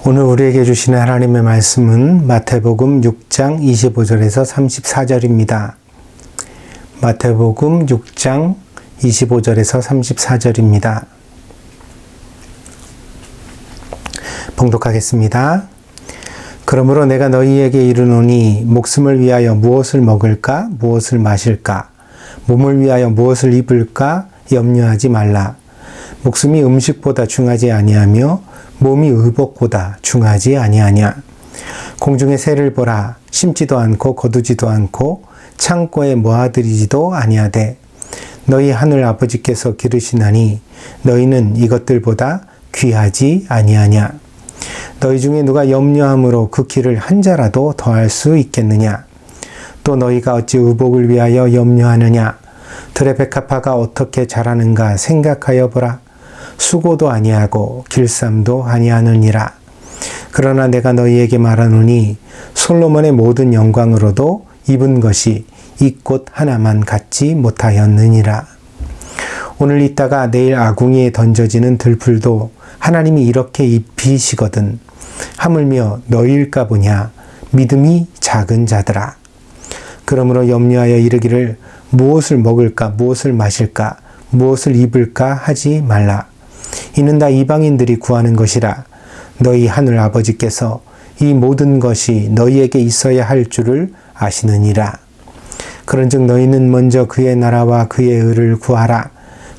오늘 우리에게 주시는 하나님의 말씀은 마태복음 6장 25절에서 34절입니다. 마태복음 6장 25절에서 34절입니다. 봉독하겠습니다. 그러므로 내가 너희에게 이르노니 목숨을 위하여 무엇을 먹을까 무엇을 마실까 몸을 위하여 무엇을 입을까 염려하지 말라. 목숨이 음식보다 중하지 아니하며 몸이 의복보다 중하지 아니하냐. 공중의 새를 보라. 심지도 않고 거두지도 않고 창고에 모아들이지도 아니하되 너희 하늘 아버지께서 기르시나니 너희는 이것들보다 귀하지 아니하냐. 너희 중에 누가 염려함으로 그 키를 한 자라도 더할 수 있겠느냐. 또 너희가 어찌 의복을 위하여 염려하느냐. 들의 백합화가 어떻게 자라는가 생각하여 보라. 수고도 아니하고 길쌈도 아니하느니라. 그러나 내가 너희에게 말하노니 솔로몬의 모든 영광으로도 입은 것이 이 꽃 하나만 갖지 못하였느니라. 오늘 있다가 내일 아궁이에 던져지는 들풀도 하나님이 이렇게 입히시거든. 하물며 너희일까 보냐. 믿음이 작은 자들아. 그러므로 염려하여 이르기를 무엇을 먹을까 무엇을 마실까 무엇을 입을까 하지 말라. 이는 다 이방인들이 구하는 것이라. 너희 하늘 아버지께서 이 모든 것이 너희에게 있어야 할 줄을 아시느니라. 그런즉 너희는 먼저 그의 나라와 그의 의를 구하라.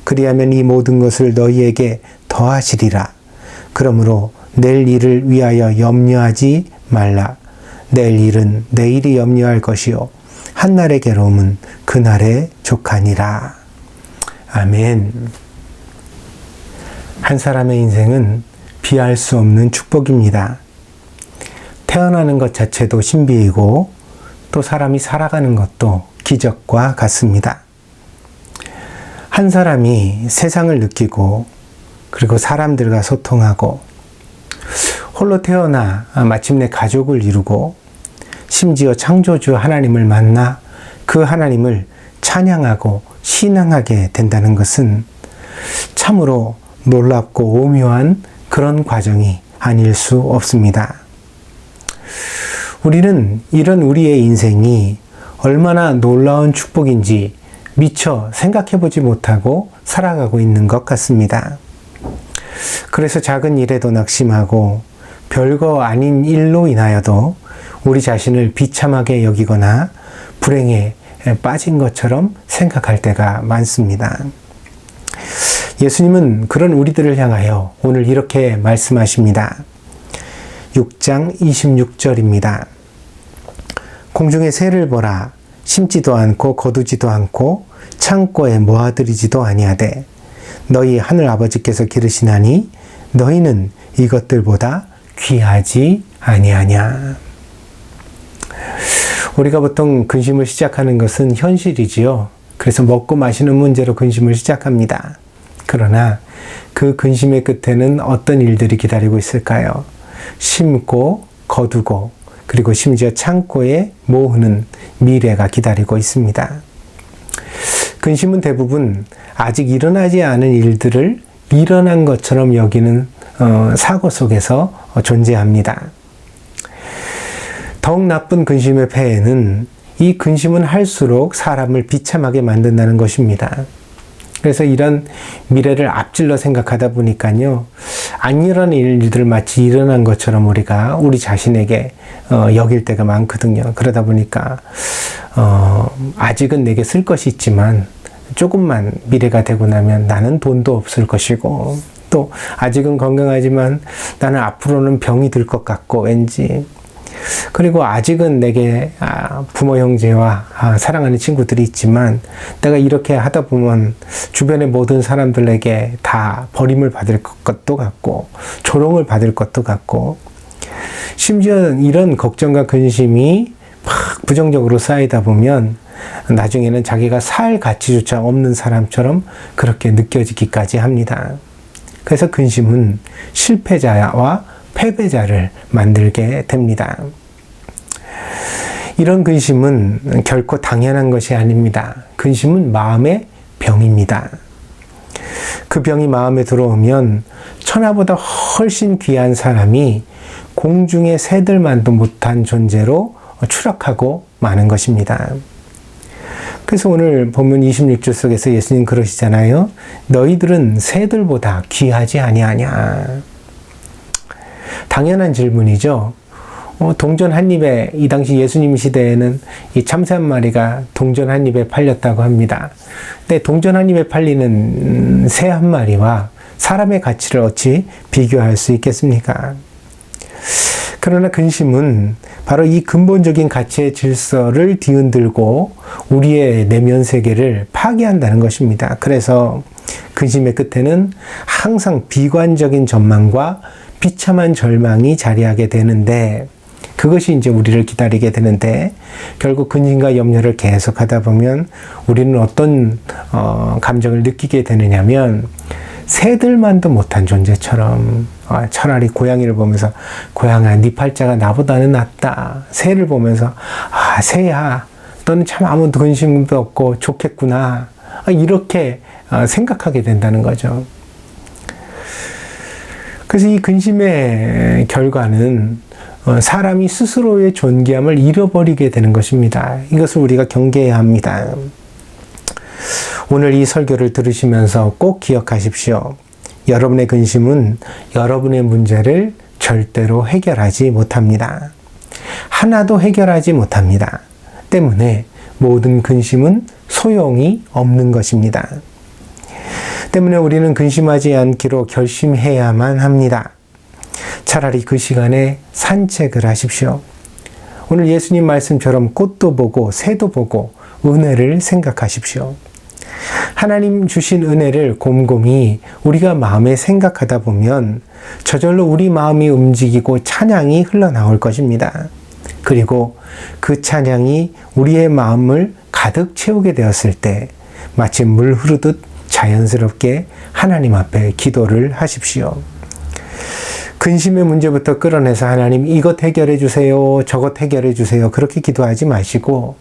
그리하면 이 모든 것을 너희에게 더하시리라. 그러므로 내일 일을 위하여 염려하지 말라. 내일 일은 내일이 염려할 것이요 한날의 괴로움은 그날의 족하니라. 아멘. 한 사람의 인생은 비할 수 없는 축복입니다. 태어나는 것 자체도 신비이고 또 사람이 살아가는 것도 기적과 같습니다. 한 사람이 세상을 느끼고 그리고 사람들과 소통하고 홀로 태어나 마침내 가족을 이루고 심지어 창조주 하나님을 만나 그 하나님을 찬양하고 신앙하게 된다는 것은 참으로 놀랍고 오묘한 그런 과정이 아닐 수 없습니다. 우리는 이런 우리의 인생이 얼마나 놀라운 축복인지 미처 생각해보지 못하고 살아가고 있는 것 같습니다. 그래서 작은 일에도 낙심하고 별거 아닌 일로 인하여도 우리 자신을 비참하게 여기거나 불행에 빠진 것처럼 생각할 때가 많습니다. 예수님은 그런 우리들을 향하여 오늘 이렇게 말씀하십니다. 6장 26절입니다. 공중의 새를 보라. 심지도 않고 거두지도 않고 창고에 모아들이지도 아니하되 너희 하늘 아버지께서 기르시나니 너희는 이것들보다 귀하지 아니하냐. 우리가 보통 근심을 시작하는 것은 현실이지요. 그래서 먹고 마시는 문제로 근심을 시작합니다. 그러나 그 근심의 끝에는 어떤 일들이 기다리고 있을까요? 심고 거두고 그리고 심지어 창고에 모으는 미래가 기다리고 있습니다. 근심은 대부분 아직 일어나지 않은 일들을 일어난 것처럼 여기는 사고 속에서 존재합니다. 더욱 나쁜 근심의 폐해는 이 근심은 할수록 사람을 비참하게 만든다는 것입니다. 그래서 이런 미래를 앞질러 생각하다 보니까요, 안 일어난 일들 마치 일어난 것처럼 우리가 우리 자신에게 여길 때가 많거든요. 그러다 보니까 아직은 내게 쓸 것이 있지만 조금만 미래가 되고 나면 나는 돈도 없을 것이고 또 아직은 건강하지만 나는 앞으로는 병이 들 것 같고 왠지 그리고 아직은 내게 부모 형제와 사랑하는 친구들이 있지만 내가 이렇게 하다 보면 주변의 모든 사람들에게 다 버림을 받을 것도 같고 조롱을 받을 것도 같고 심지어 이런 걱정과 근심이 막 부정적으로 쌓이다 보면 나중에는 자기가 살 가치조차 없는 사람처럼 그렇게 느껴지기까지 합니다. 그래서 근심은 실패자와 패배자를 만들게 됩니다. 이런 근심은 결코 당연한 것이 아닙니다. 근심은 마음의 병입니다. 그 병이 마음에 들어오면 천하보다 훨씬 귀한 사람이 공중의 새들만도 못한 존재로 추락하고 마는 것입니다. 그래서 오늘 본문 26절 속에서 예수님 그러시잖아요. 너희들은 새들보다 귀하지 아니하냐. 당연한 질문이죠. 동전 한 입에, 이 당시 예수님 시대에는 이 참새 한 마리가 동전 한 입에 팔렸다고 합니다. 근데 동전 한 입에 팔리는 새 한 마리와 사람의 가치를 어찌 비교할 수 있겠습니까? 그러나 근심은 바로 이 근본적인 가치의 질서를 뒤흔들고 우리의 내면 세계를 파괴한다는 것입니다. 그래서 근심의 끝에는 항상 비관적인 전망과 비참한 절망이 자리하게 되는데, 그것이 이제 우리를 기다리게 되는데, 결국 근심과 염려를 계속하다 보면 우리는 어떤 감정을 느끼게 되느냐면, 새들만도 못한 존재처럼, 차라리 고양이를 보면서 고양아 네 팔자가 나보다는 낫다. 새를 보면서 새야 너는 참 아무 근심도 없고 좋겠구나. 이렇게 생각하게 된다는 거죠. 그래서 이 근심의 결과는 사람이 스스로의 존귀함을 잃어버리게 되는 것입니다. 이것을 우리가 경계해야 합니다. 오늘 이 설교를 들으시면서 꼭 기억하십시오. 여러분의 근심은 여러분의 문제를 절대로 해결하지 못합니다. 하나도 해결하지 못합니다. 때문에 모든 근심은 소용이 없는 것입니다. 때문에 우리는 근심하지 않기로 결심해야만 합니다. 차라리 그 시간에 산책을 하십시오. 오늘 예수님 말씀처럼 꽃도 보고 새도 보고 은혜를 생각하십시오. 하나님 주신 은혜를 곰곰이 우리가 마음에 생각하다 보면 저절로 우리 마음이 움직이고 찬양이 흘러나올 것입니다. 그리고 그 찬양이 우리의 마음을 가득 채우게 되었을 때 마치 물 흐르듯 자연스럽게 하나님 앞에 기도를 하십시오. 근심의 문제부터 끌어내서 하나님 이것 해결해 주세요, 저것 해결해 주세요, 그렇게 기도하지 마시고,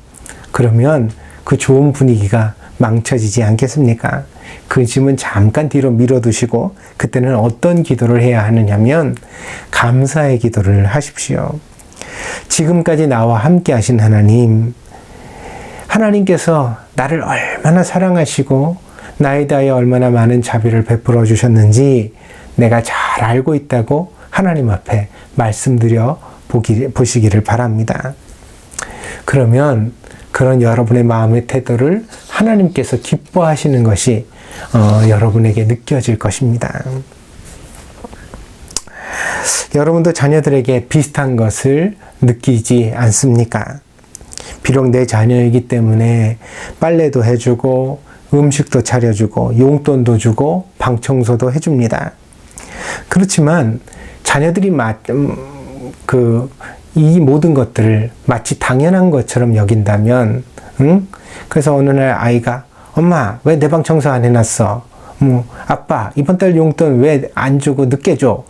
그러면 그 좋은 분위기가 망쳐지지 않겠습니까? 근심은 잠깐 뒤로 밀어두시고 그때는 어떤 기도를 해야 하느냐면 감사의 기도를 하십시오. 지금까지 나와 함께 하신 하나님, 하나님께서 나를 얼마나 사랑하시고 나에 대하여 얼마나 많은 자비를 베풀어 주셨는지 내가 잘 알고 있다고 하나님 앞에 말씀드려 보시기를 바랍니다. 그러면 그런 여러분의 마음의 태도를 하나님께서 기뻐하시는 것이 여러분에게 느껴질 것입니다. 여러분도 자녀들에게 비슷한 것을 느끼지 않습니까? 비록 내 자녀이기 때문에 빨래도 해주고 음식도 차려주고 용돈도 주고 방 청소도 해줍니다. 그렇지만 자녀들이 이 모든 것들을 마치 당연한 것처럼 여긴다면, 그래서 어느 날 아이가 엄마 왜 내 방 청소 안 해놨어? 아빠 이번 달 용돈 왜 안 주고 늦게 줘?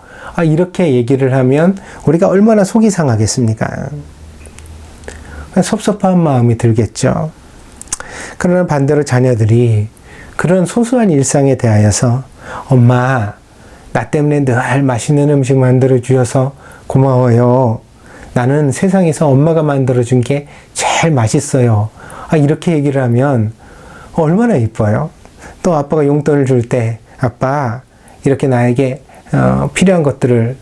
이렇게 얘기를 하면 우리가 얼마나 속이 상하겠습니까? 섭섭한 마음이 들겠죠. 그러나 반대로 자녀들이 그런 소소한 일상에 대하여서 엄마 나 때문에 늘 맛있는 음식 만들어 주셔서 고마워요. 나는 세상에서 엄마가 만들어준 게 제일 맛있어요. 이렇게 얘기를 하면 얼마나 이뻐요. 또 아빠가 용돈을 줄 때 아빠 이렇게 나에게 필요한 것들을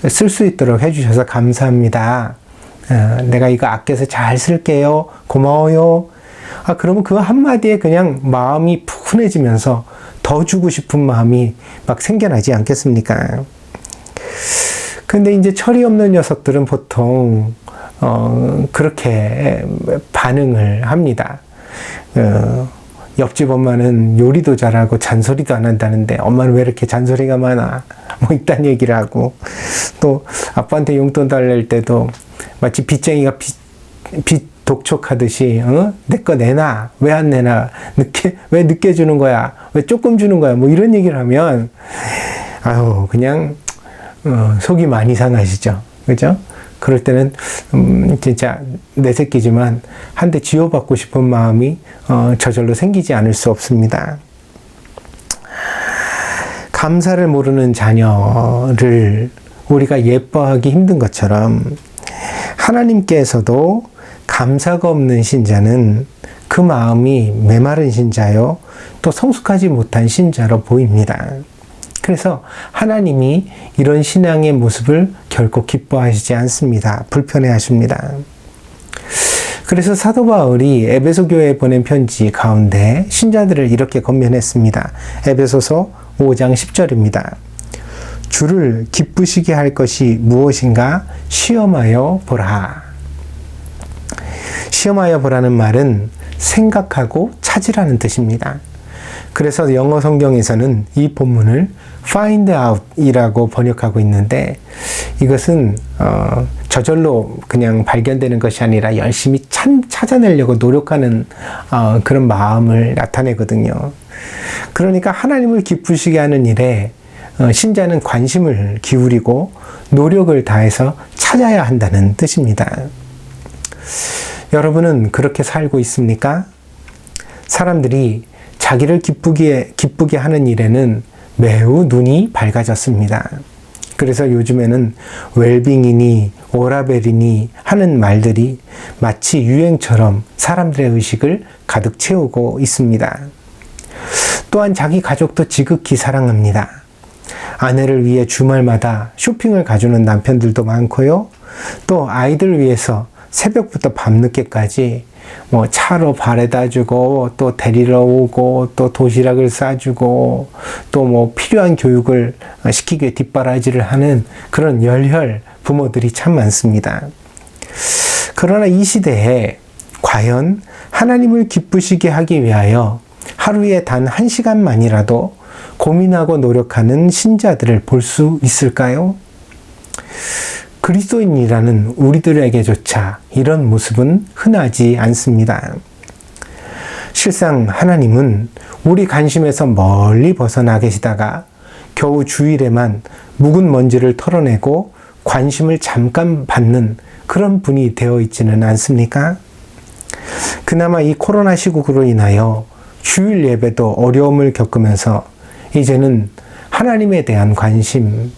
쓸 수 있도록 해주셔서 감사합니다. 내가 이거 아껴서 잘 쓸게요. 고마워요. 그러면 그 한마디에 그냥 마음이 푸근해지면서 더 주고 싶은 마음이 막 생겨나지 않겠습니까? 근데 이제 철이 없는 녀석들은 보통 그렇게 반응을 합니다. 옆집 엄마는 요리도 잘하고 잔소리도 안 한다는데 엄마는 왜 이렇게 잔소리가 많아? 이딴 얘기를 하고, 또 아빠한테 용돈 달랠 때도 마치 빚쟁이가 빚 독촉하듯이 내 거 내놔, 왜 안 내놔, 왜 늦게 주는 거야, 왜 조금 주는 거야, 이런 얘기를 하면 그냥 속이 많이 상하시죠. 그죠? 그럴 때는 진짜 내 새끼지만 한 대 쥐어받고 싶은 마음이 저절로 생기지 않을 수 없습니다. 감사를 모르는 자녀를 우리가 예뻐하기 힘든 것처럼 하나님께서도 감사가 없는 신자는 그 마음이 메마른 신자요, 또 성숙하지 못한 신자로 보입니다. 그래서 하나님이 이런 신앙의 모습을 결코 기뻐하시지 않습니다. 불편해 하십니다. 그래서 사도 바울이 에베소 교회에 보낸 편지 가운데 신자들을 이렇게 권면했습니다. 에베소서 5장 10절입니다. 주를 기쁘시게 할 것이 무엇인가 시험하여 보라. 시험하여 보라는 말은 생각하고 찾으라는 뜻입니다. 그래서 영어 성경에서는 이 본문을 find out 이라고 번역하고 있는데, 이것은 저절로 그냥 발견되는 것이 아니라 열심히 찾아내려고 노력하는 그런 마음을 나타내거든요. 그러니까 하나님을 기쁘시게 하는 일에 신자는 관심을 기울이고 노력을 다해서 찾아야 한다는 뜻입니다. 여러분은 그렇게 살고 있습니까? 사람들이 자기를 기쁘게 하는 일에는 매우 눈이 밝아졌습니다. 그래서 요즘에는 웰빙이니 오라벨이니 하는 말들이 마치 유행처럼 사람들의 의식을 가득 채우고 있습니다. 또한 자기 가족도 지극히 사랑합니다. 아내를 위해 주말마다 쇼핑을 가주는 남편들도 많고요. 또 아이들 위해서 새벽부터 밤늦게까지 차로 바래다 주고, 또 데리러 오고, 또 도시락을 싸주고, 또 필요한 교육을 시키기 위해 뒷바라지를 하는 그런 열혈 부모들이 참 많습니다. 그러나 이 시대에 과연 하나님을 기쁘시게 하기 위하여 하루에 단 1시간만이라도 고민하고 노력하는 신자들을 볼 수 있을까요? 그리스도인이라는 우리들에게조차 이런 모습은 흔하지 않습니다. 실상 하나님은 우리 관심에서 멀리 벗어나 계시다가 겨우 주일에만 묵은 먼지를 털어내고 관심을 잠깐 받는 그런 분이 되어 있지는 않습니까? 그나마 이 코로나 시국으로 인하여 주일 예배도 어려움을 겪으면서 이제는 하나님에 대한 관심,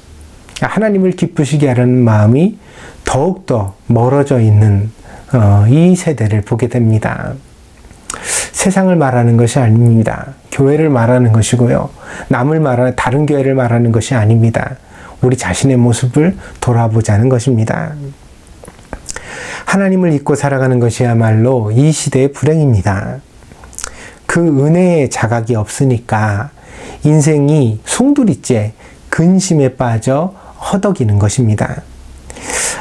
하나님을 기쁘시게 하려는 마음이 더욱더 멀어져 있는 이 세대를 보게 됩니다. 세상을 말하는 것이 아닙니다. 교회를 말하는 것이고요. 다른 교회를 말하는 것이 아닙니다. 우리 자신의 모습을 돌아보자는 것입니다. 하나님을 잊고 살아가는 것이야말로 이 시대의 불행입니다. 그 은혜의 자각이 없으니까 인생이 송두리째 근심에 빠져 허덕이는 것입니다.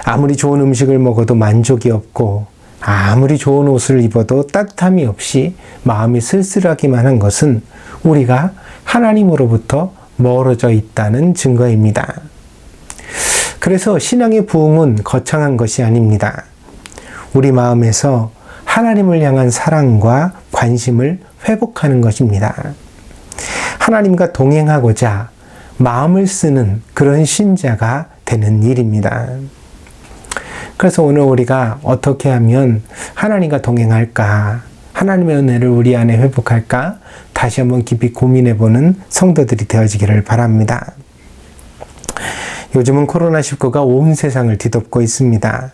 아무리 좋은 음식을 먹어도 만족이 없고, 아무리 좋은 옷을 입어도 따뜻함이 없이 마음이 쓸쓸하기만 한 것은 우리가 하나님으로부터 멀어져 있다는 증거입니다. 그래서 신앙의 부흥은 거창한 것이 아닙니다. 우리 마음에서 하나님을 향한 사랑과 관심을 회복하는 것입니다. 하나님과 동행하고자 마음을 쓰는 그런 신자가 되는 일입니다. 그래서 오늘 우리가 어떻게 하면 하나님과 동행할까? 하나님의 은혜를 우리 안에 회복할까? 다시 한번 깊이 고민해보는 성도들이 되어지기를 바랍니다. 요즘은 코로나19가 온 세상을 뒤덮고 있습니다.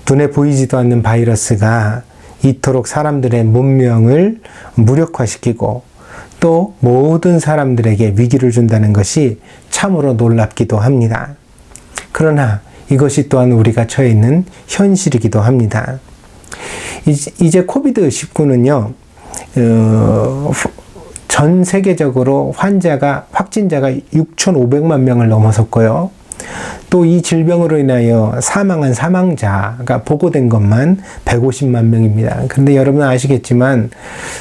눈에 보이지도 않는 바이러스가 이토록 사람들의 문명을 무력화시키고 또 모든 사람들에게 위기를 준다는 것이 참으로 놀랍기도 합니다. 그러나 이것이 또한 우리가 처해 있는 현실이기도 합니다. 이제 코비드19는요, 전 세계적으로 확진자가 6,500만 명을 넘어섰고요. 또 이 질병으로 인하여 사망한 사망자가 보고된 것만 150만 명입니다. 그런데 여러분 아시겠지만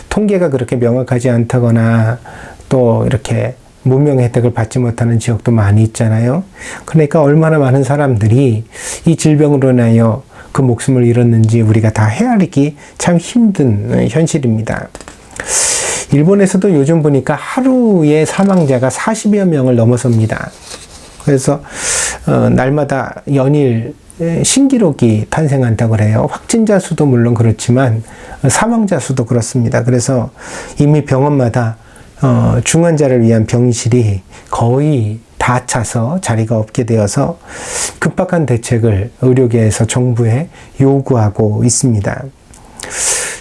통계가 그렇게 명확하지 않다거나 또 이렇게 문명의 혜택을 받지 못하는 지역도 많이 있잖아요. 그러니까 얼마나 많은 사람들이 이 질병으로 인하여 그 목숨을 잃었는지 우리가 다 헤아리기 참 힘든 현실입니다. 일본에서도 요즘 보니까 하루에 사망자가 40여 명을 넘어섭니다. 그래서 날마다 연일 신기록이 탄생한다고 그래요. 확진자 수도 물론 그렇지만 사망자 수도 그렇습니다. 그래서 이미 병원마다 중환자를 위한 병실이 거의 다 차서 자리가 없게 되어서 급박한 대책을 의료계에서 정부에 요구하고 있습니다.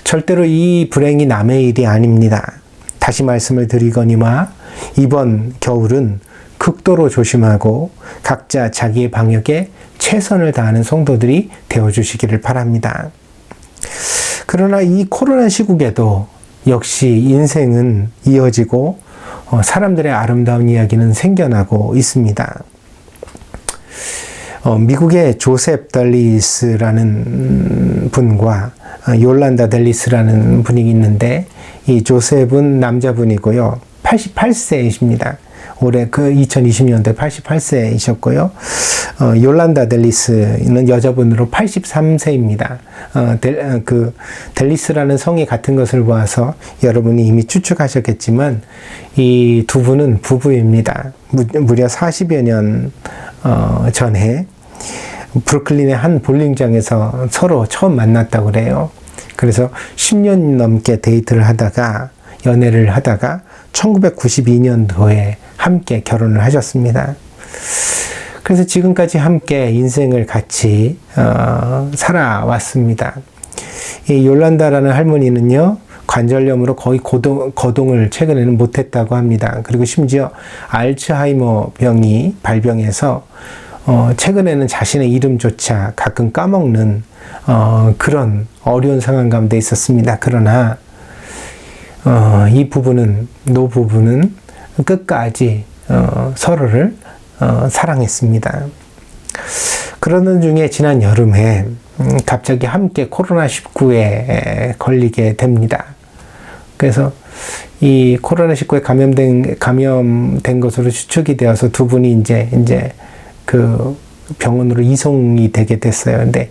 절대로 이 불행이 남의 일이 아닙니다. 다시 말씀을 드리거니와 이번 겨울은 극도로 조심하고 각자 자기의 방역에 최선을 다하는 성도들이 되어주시기를 바랍니다. 그러나 이 코로나 시국에도 역시 인생은 이어지고 사람들의 아름다운 이야기는 생겨나고 있습니다. 미국의 조셉 덜리스라는 분과 요란다 델리스라는 분이 있는데 이 조셉은 남자분이고요. 88세이십니다. 올해 2020년도에 88세이셨고요. 요란다 델리스는 여자분으로 83세입니다. 델리스라는 성이 같은 것을 보아서 여러분이 이미 추측하셨겠지만 이 두 분은 부부입니다. 무려 40여 년 전에 브루클린의 한 볼링장에서 서로 처음 만났다고 그래요. 그래서 10년 넘게 데이트를 하다가 연애를 하다가 1992년도에 함께 결혼을 하셨습니다. 그래서 지금까지 함께 인생을 같이 살아왔습니다. 이 요란다라는 할머니는요, 관절염으로 거의 거동을 최근에는 못했다고 합니다. 그리고 심지어 알츠하이머 병이 발병해서 최근에는 자신의 이름조차 가끔 까먹는 그런 어려운 상황 가운데 있었습니다. 그러나 이 노부부는 끝까지 서로를 사랑했습니다. 그러던 중에 지난 여름에 갑자기 함께 코로나19에 걸리게 됩니다. 그래서 이 코로나19에 감염된 것으로 추측이 되어서 두 분이 이제 그 병원으로 이송이 되게 됐어요. 근데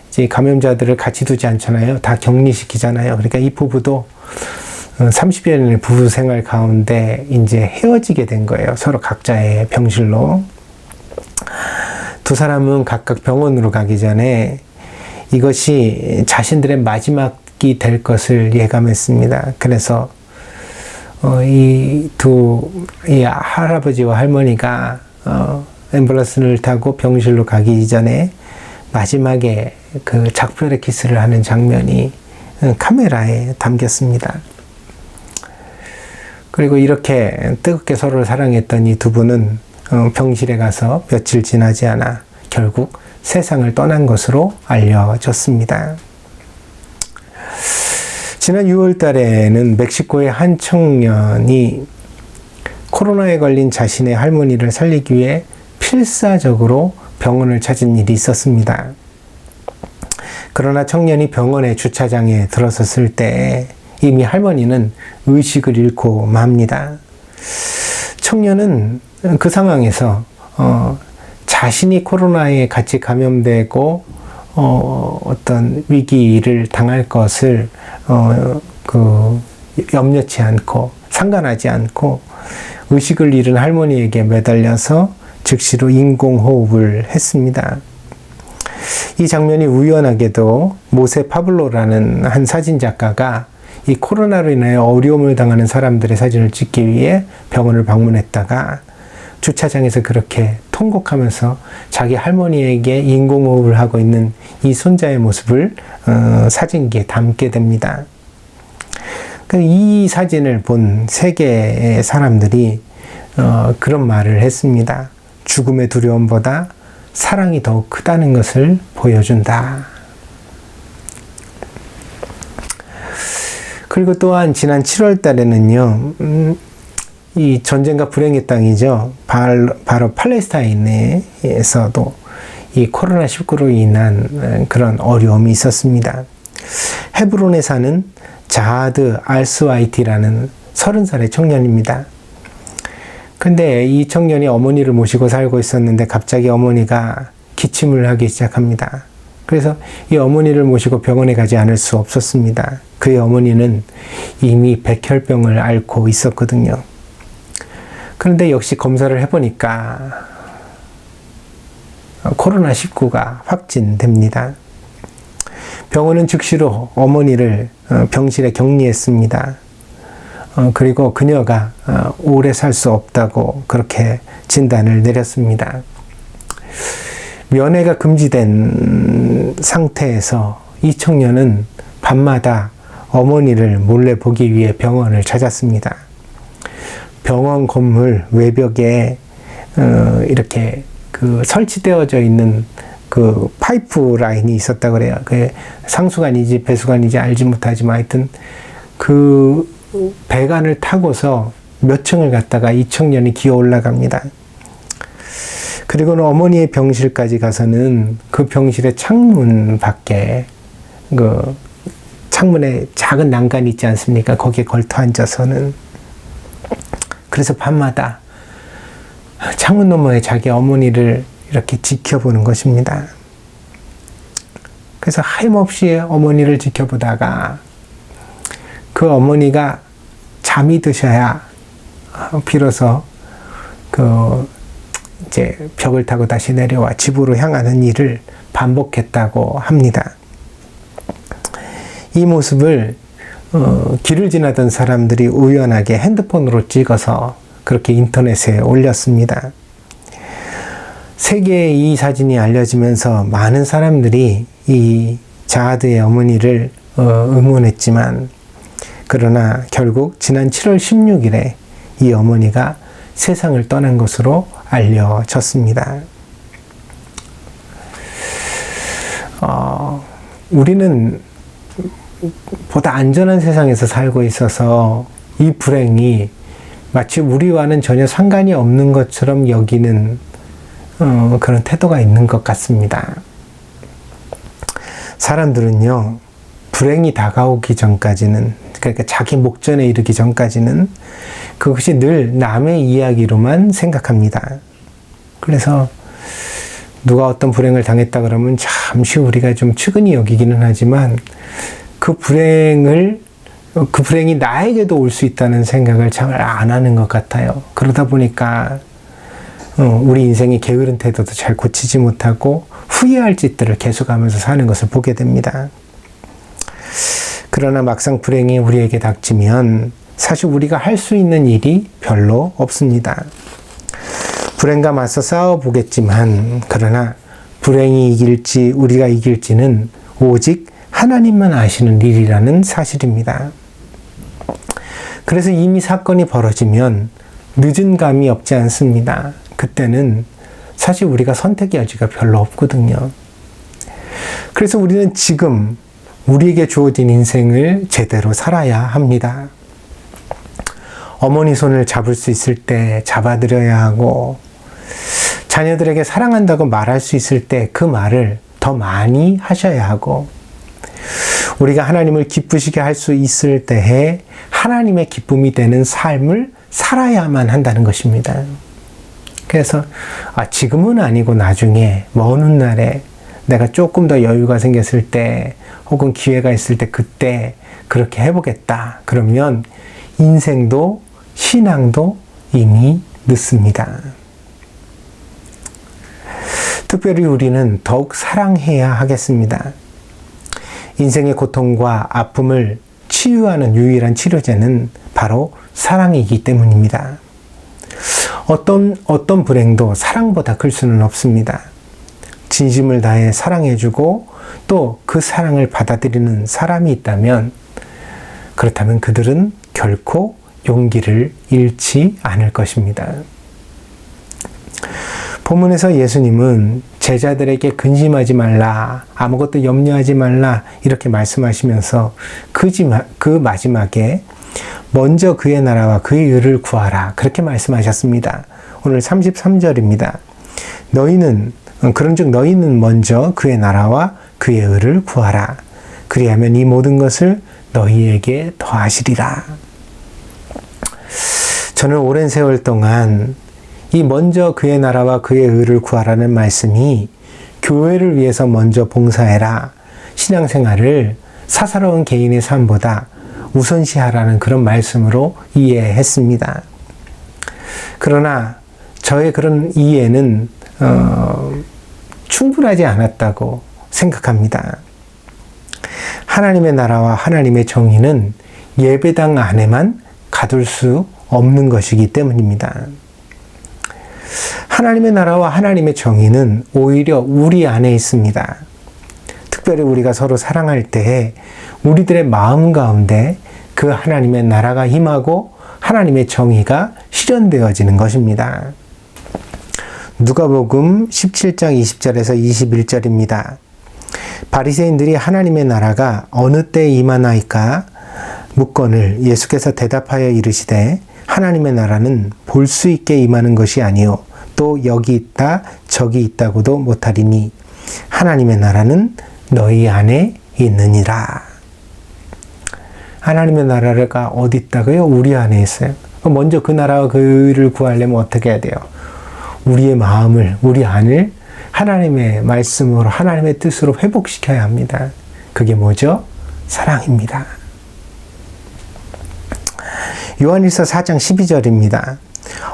이제 감염자들을 같이 두지 않잖아요. 다 격리시키잖아요. 그러니까 이 부부도 30여 년의 부부 생활 가운데 이제 헤어지게 된 거예요. 서로 각자의 병실로. 두 사람은 각각 병원으로 가기 전에 이것이 자신들의 마지막이 될 것을 예감했습니다. 그래서 이 할아버지와 할머니가 앰뷸런스를 타고 병실로 가기 전에 마지막에 그 작별의 키스를 하는 장면이 카메라에 담겼습니다. 그리고 이렇게 뜨겁게 서로를 사랑했던 이 두 분은 병실에 가서 며칠 지나지 않아 결국 세상을 떠난 것으로 알려졌습니다. 지난 6월 달에는 멕시코의 한 청년이 코로나에 걸린 자신의 할머니를 살리기 위해 필사적으로 병원을 찾은 일이 있었습니다. 그러나 청년이 병원의 주차장에 들어섰을 때 이미 할머니는 의식을 잃고 맙니다. 청년은 그 상황에서 자신이 코로나에 같이 감염되고 어떤 위기를 당할 것을 염려치 않고 상관하지 않고 의식을 잃은 할머니에게 매달려서 즉시로 인공호흡을 했습니다. 이 장면이 우연하게도 모세 파블로라는 한 사진작가가 이 코로나로 인하여 어려움을 당하는 사람들의 사진을 찍기 위해 병원을 방문했다가 주차장에서 그렇게 통곡하면서 자기 할머니에게 인공호흡을 하고 있는 이 손자의 모습을 사진기에 담게 됩니다. 이 사진을 본 세계의 사람들이 그런 말을 했습니다. 죽음의 두려움보다 사랑이 더욱 크다는 것을 보여준다. 그리고 또한 지난 7월 달에는요, 이 전쟁과 불행의 땅이죠. 바로 팔레스타인에서도 이 코로나19로 인한 그런 어려움이 있었습니다. 헤브론에 사는 자하드 알스와이티라는 30살의 청년입니다. 근데 이 청년이 어머니를 모시고 살고 있었는데 갑자기 어머니가 기침을 하기 시작합니다. 그래서 이 어머니를 모시고 병원에 가지 않을 수 없었습니다. 그의 어머니는 이미 백혈병을 앓고 있었거든요. 그런데 역시 검사를 해보니까 코로나19가 확진됩니다. 병원은 즉시로 어머니를 병실에 격리했습니다. 그리고 그녀가 오래 살 수 없다고 그렇게 진단을 내렸습니다. 면회가 금지된 상태에서 이 청년은 밤마다 어머니를 몰래 보기 위해 병원을 찾았습니다. 병원 건물 외벽에 이렇게 설치되어져 있는 파이프 라인이 있었다 그래요. 그 상수관인지 배수관인지 알지 못하지만 하여튼 그 배관을 타고서 몇 층을 갔다가 이 청년이 기어 올라갑니다. 그리고는 어머니의 병실까지 가서는 그 병실의 창문 밖에 창문에 작은 난간이 있지 않습니까? 거기에 걸터 앉아서는 그래서 밤마다 창문 너머에 자기 어머니를 이렇게 지켜보는 것입니다. 그래서 하염없이 어머니를 지켜보다가 그 어머니가 잠이 드셔야 비로소 이제 벽을 타고 다시 내려와 집으로 향하는 일을 반복했다고 합니다. 이 모습을 길을 지나던 사람들이 우연하게 핸드폰으로 찍어서 그렇게 인터넷에 올렸습니다. 세계에 이 사진이 알려지면서 많은 사람들이 이 자하드의 어머니를 응원했지만 그러나 결국 지난 7월 16일에 이 어머니가 세상을 떠난 것으로 알려졌습니다. 우리는 보다 안전한 세상에서 살고 있어서 이 불행이 마치 우리와는 전혀 상관이 없는 것처럼 여기는 그런 태도가 있는 것 같습니다. 사람들은요, 불행이 다가오기 전까지는, 그러니까 자기 목전에 이르기 전까지는 그것이 늘 남의 이야기로만 생각합니다. 그래서 누가 어떤 불행을 당했다 그러면 잠시 우리가 좀 측은히 여기기는 하지만 그 불행이 나에게도 올 수 있다는 생각을 잘 안 하는 것 같아요. 그러다 보니까 우리 인생의 게으른 태도도 잘 고치지 못하고 후회할 짓들을 계속하면서 사는 것을 보게 됩니다. 그러나 막상 불행이 우리에게 닥치면 사실 우리가 할 수 있는 일이 별로 없습니다. 불행과 맞서 싸워보겠지만 그러나 불행이 이길지 우리가 이길지는 오직 하나님만 아시는 일이라는 사실입니다. 그래서 이미 사건이 벌어지면 늦은 감이 없지 않습니다. 그때는 사실 우리가 선택의 여지가 별로 없거든요. 그래서 우리는 지금 우리에게 주어진 인생을 제대로 살아야 합니다. 어머니 손을 잡을 수 있을 때 잡아드려야 하고 자녀들에게 사랑한다고 말할 수 있을 때 그 말을 더 많이 하셔야 하고 우리가 하나님을 기쁘시게 할 수 있을 때에 하나님의 기쁨이 되는 삶을 살아야만 한다는 것입니다. 그래서 지금은 아니고 나중에 먼 훗날에 내가 조금 더 여유가 생겼을 때 혹은 기회가 있을 때 그때 그렇게 해보겠다. 그러면 인생도 신앙도 이미 늦습니다. 특별히 우리는 더욱 사랑해야 하겠습니다. 인생의 고통과 아픔을 치유하는 유일한 치료제는 바로 사랑이기 때문입니다. 어떤 불행도 사랑보다 클 수는 없습니다. 진심을 다해 사랑해주고 또 그 사랑을 받아들이는 사람이 있다면 그렇다면 그들은 결코 용기를 잃지 않을 것입니다. 본문에서 예수님은 제자들에게 근심하지 말라, 아무것도 염려하지 말라 이렇게 말씀하시면서 그 마지막에 먼저 그의 나라와 그의 의를 구하라 그렇게 말씀하셨습니다. 오늘 33절입니다. 그런즉 너희는 먼저 그의 나라와 그의 의를 구하라. 그리하면 이 모든 것을 너희에게 더하시리라. 저는 오랜 세월 동안 이 먼저 그의 나라와 그의 의를 구하라는 말씀이 교회를 위해서 먼저 봉사해라. 신앙생활을 사사로운 개인의 삶보다 우선시하라는 그런 말씀으로 이해했습니다. 그러나 저의 그런 이해는 충분하지 않았다고 생각합니다. 하나님의 나라와 하나님의 정의는 예배당 안에만 가둘 수 없는 것이기 때문입니다. 하나님의 나라와 하나님의 정의는 오히려 우리 안에 있습니다. 특별히 우리가 서로 사랑할 때에 우리들의 마음 가운데 그 하나님의 나라가 임하고 하나님의 정의가 실현되어지는 것입니다. 누가복음 17장 20절에서 21절입니다. 바리새인들이 하나님의 나라가 어느 때에 임하나이까 묻거늘 예수께서 대답하여 이르시되 하나님의 나라는 볼 수 있게 임하는 것이 아니요 또 여기 있다 저기 있다고도 못하리니 하나님의 나라는 너희 안에 있느니라. 하나님의 나라가 어디 있다고요? 우리 안에 있어요. 먼저 그 나라와 그 의를 구하려면 어떻게 해야 돼요? 우리의 마음을, 우리 안을 하나님의 말씀으로, 하나님의 뜻으로 회복시켜야 합니다. 그게 뭐죠? 사랑입니다. 요한일서 4장 12절입니다.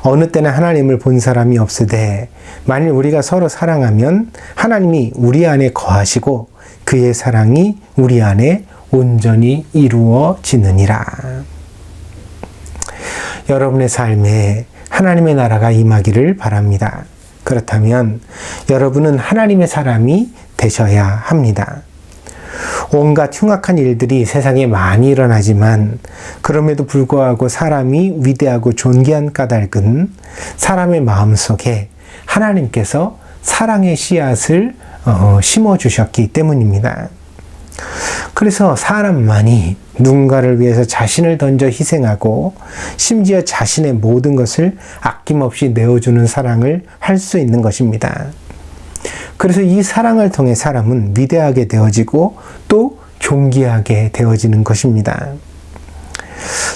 어느 때는 하나님을 본 사람이 없으되 만일 우리가 서로 사랑하면 하나님이 우리 안에 거하시고 그의 사랑이 우리 안에 온전히 이루어지느니라. 여러분의 삶에 하나님의 나라가 임하기를 바랍니다. 그렇다면 여러분은 하나님의 사람이 되셔야 합니다. 온갖 흉악한 일들이 세상에 많이 일어나지만 그럼에도 불구하고 사람이 위대하고 존귀한 까닭은 사람의 마음속에 하나님께서 사랑의 씨앗을 심어주셨기 때문입니다. 그래서 사람만이 누군가를 위해서 자신을 던져 희생하고 심지어 자신의 모든 것을 아낌없이 내어주는 사랑을 할 수 있는 것입니다. 그래서 이 사랑을 통해 사람은 위대하게 되어지고 또 존귀하게 되어지는 것입니다.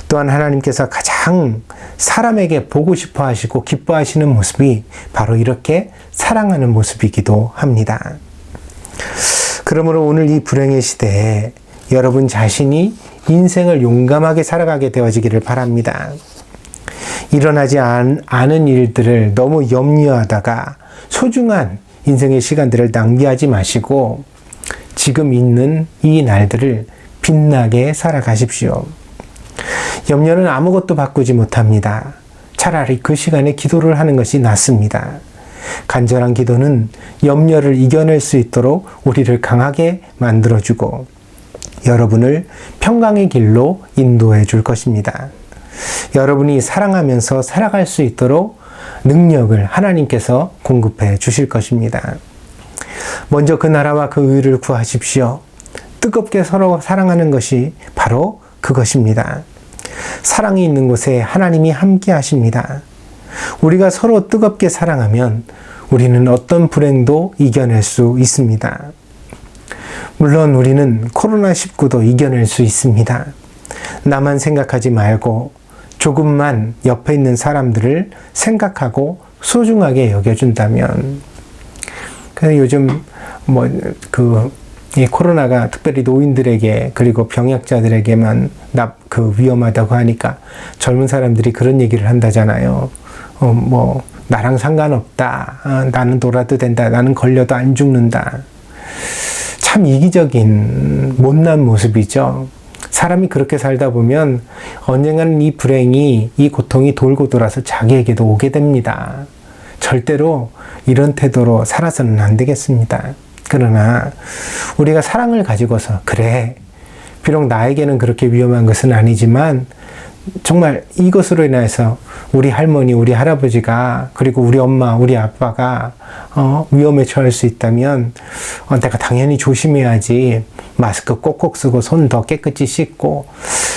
또한 하나님께서 가장 사람에게 보고 싶어 하시고 기뻐하시는 모습이 바로 이렇게 사랑하는 모습이기도 합니다. 그러므로 오늘 이 불행의 시대에 여러분 자신이 인생을 용감하게 살아가게 되어지기를 바랍니다. 일어나지 않은 일들을 너무 염려하다가 소중한 인생의 시간들을 낭비하지 마시고 지금 있는 이 날들을 빛나게 살아가십시오. 염려는 아무것도 바꾸지 못합니다. 차라리 그 시간에 기도를 하는 것이 낫습니다. 간절한 기도는 염려를 이겨낼 수 있도록 우리를 강하게 만들어주고 여러분을 평강의 길로 인도해 줄 것입니다. 여러분이 사랑하면서 살아갈 수 있도록 능력을 하나님께서 공급해 주실 것입니다. 먼저 그 나라와 그 의를 구하십시오. 뜨겁게 서로 사랑하는 것이 바로 그것입니다. 사랑이 있는 곳에 하나님이 함께 하십니다. 우리가 서로 뜨겁게 사랑하면 우리는 어떤 불행도 이겨낼 수 있습니다. 물론 우리는 코로나19도 이겨낼 수 있습니다. 나만 생각하지 말고 조금만 옆에 있는 사람들을 생각하고 소중하게 여겨준다면, 그래서 요즘 이 코로나가 특별히 노인들에게 그리고 병약자들에게만 위험하다고 하니까 젊은 사람들이 그런 얘기를 한다잖아요. 나랑 상관없다. 나는 놀아도 된다. 나는 걸려도 안 죽는다. 참 이기적인 못난 모습이죠. 사람이 그렇게 살다 보면 언젠가는 이 불행이, 이 고통이 돌고 돌아서 자기에게도 오게 됩니다. 절대로 이런 태도로 살아서는 안 되겠습니다. 그러나 우리가 사랑을 가지고서 그래, 비록 나에게는 그렇게 위험한 것은 아니지만 정말 이것으로 인해서 우리 할머니, 우리 할아버지가 그리고 우리 엄마, 우리 아빠가 위험에 처할 수 있다면 내가 당연히 조심해야지. 마스크 꼭꼭 쓰고 손 더 깨끗이 씻고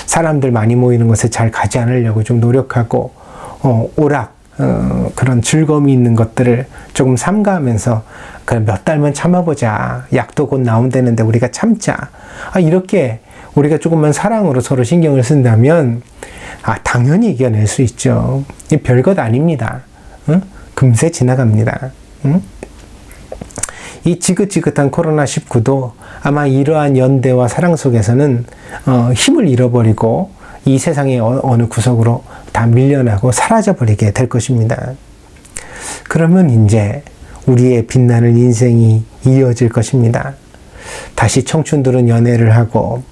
사람들 많이 모이는 곳에 잘 가지 않으려고 좀 노력하고 그런 즐거움이 있는 것들을 조금 삼가하면서 몇 달만 참아보자. 약도 곧 나온다는데 우리가 참자. 이렇게 우리가 조금만 사랑으로 서로 신경을 쓴다면 당연히 이겨낼 수 있죠. 이 별것 아닙니다. 응? 금세 지나갑니다. 응? 이 지긋지긋한 코로나19도 아마 이러한 연대와 사랑 속에서는 힘을 잃어버리고 이 세상의 어느 구석으로 다 밀려나고 사라져버리게 될 것입니다. 그러면 이제 우리의 빛나는 인생이 이어질 것입니다. 다시 청춘들은 연애를 하고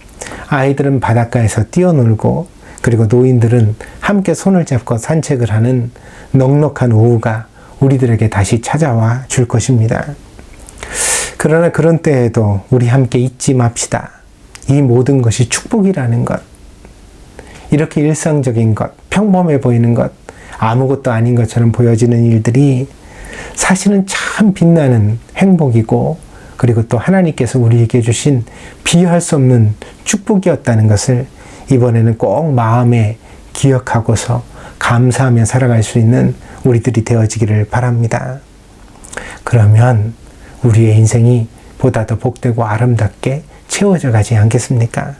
아이들은 바닷가에서 뛰어놀고 그리고 노인들은 함께 손을 잡고 산책을 하는 넉넉한 오후가 우리들에게 다시 찾아와 줄 것입니다. 그러나 그런 때에도 우리 함께 잊지 맙시다. 이 모든 것이 축복이라는 것, 이렇게 일상적인 것, 평범해 보이는 것, 아무것도 아닌 것처럼 보여지는 일들이 사실은 참 빛나는 행복이고, 그리고 또 하나님께서 우리에게 주신 비할 수 없는 축복이었다는 것을 이번에는 꼭 마음에 기억하고서 감사하며 살아갈 수 있는 우리들이 되어지기를 바랍니다. 그러면 우리의 인생이 보다 더 복되고 아름답게 채워져 가지 않겠습니까?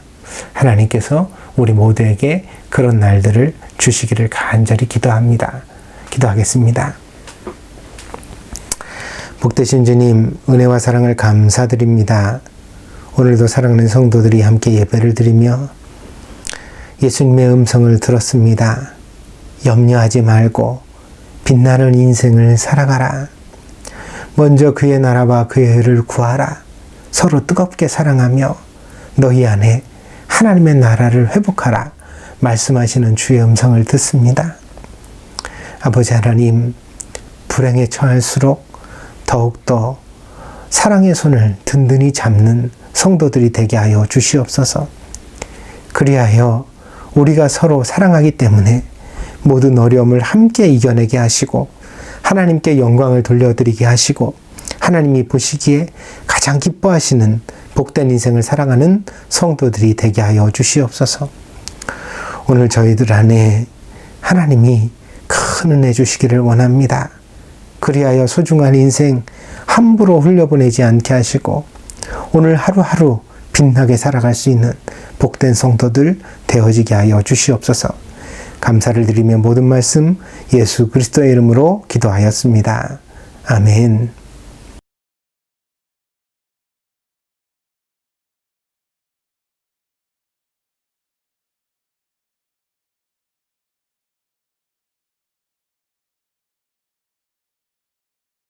하나님께서 우리 모두에게 그런 날들을 주시기를 간절히 기도합니다. 기도하겠습니다. 복되신 주님, 은혜와 사랑을 감사드립니다. 오늘도 사랑하는 성도들이 함께 예배를 드리며 예수님의 음성을 들었습니다. 염려하지 말고 빛나는 인생을 살아가라. 먼저 그의 나라와 그의 의를 구하라. 서로 뜨겁게 사랑하며 너희 안에 하나님의 나라를 회복하라. 말씀하시는 주의 음성을 듣습니다. 아버지 하나님, 불행에 처할수록 더욱더 사랑의 손을 든든히 잡는 성도들이 되게 하여 주시옵소서. 그리하여 우리가 서로 사랑하기 때문에 모든 어려움을 함께 이겨내게 하시고 하나님께 영광을 돌려드리게 하시고 하나님이 보시기에 가장 기뻐하시는 복된 인생을 살아가는 성도들이 되게 하여 주시옵소서. 오늘 저희들 안에 하나님이 큰 은혜 주시기를 원합니다. 그리하여 소중한 인생 함부로 흘려보내지 않게 하시고 오늘 하루하루 빛나게 살아갈 수 있는 복된 성도들 되어지게 하여 주시옵소서. 감사를 드리며 모든 말씀 예수 그리스도의 이름으로 기도하였습니다. 아멘.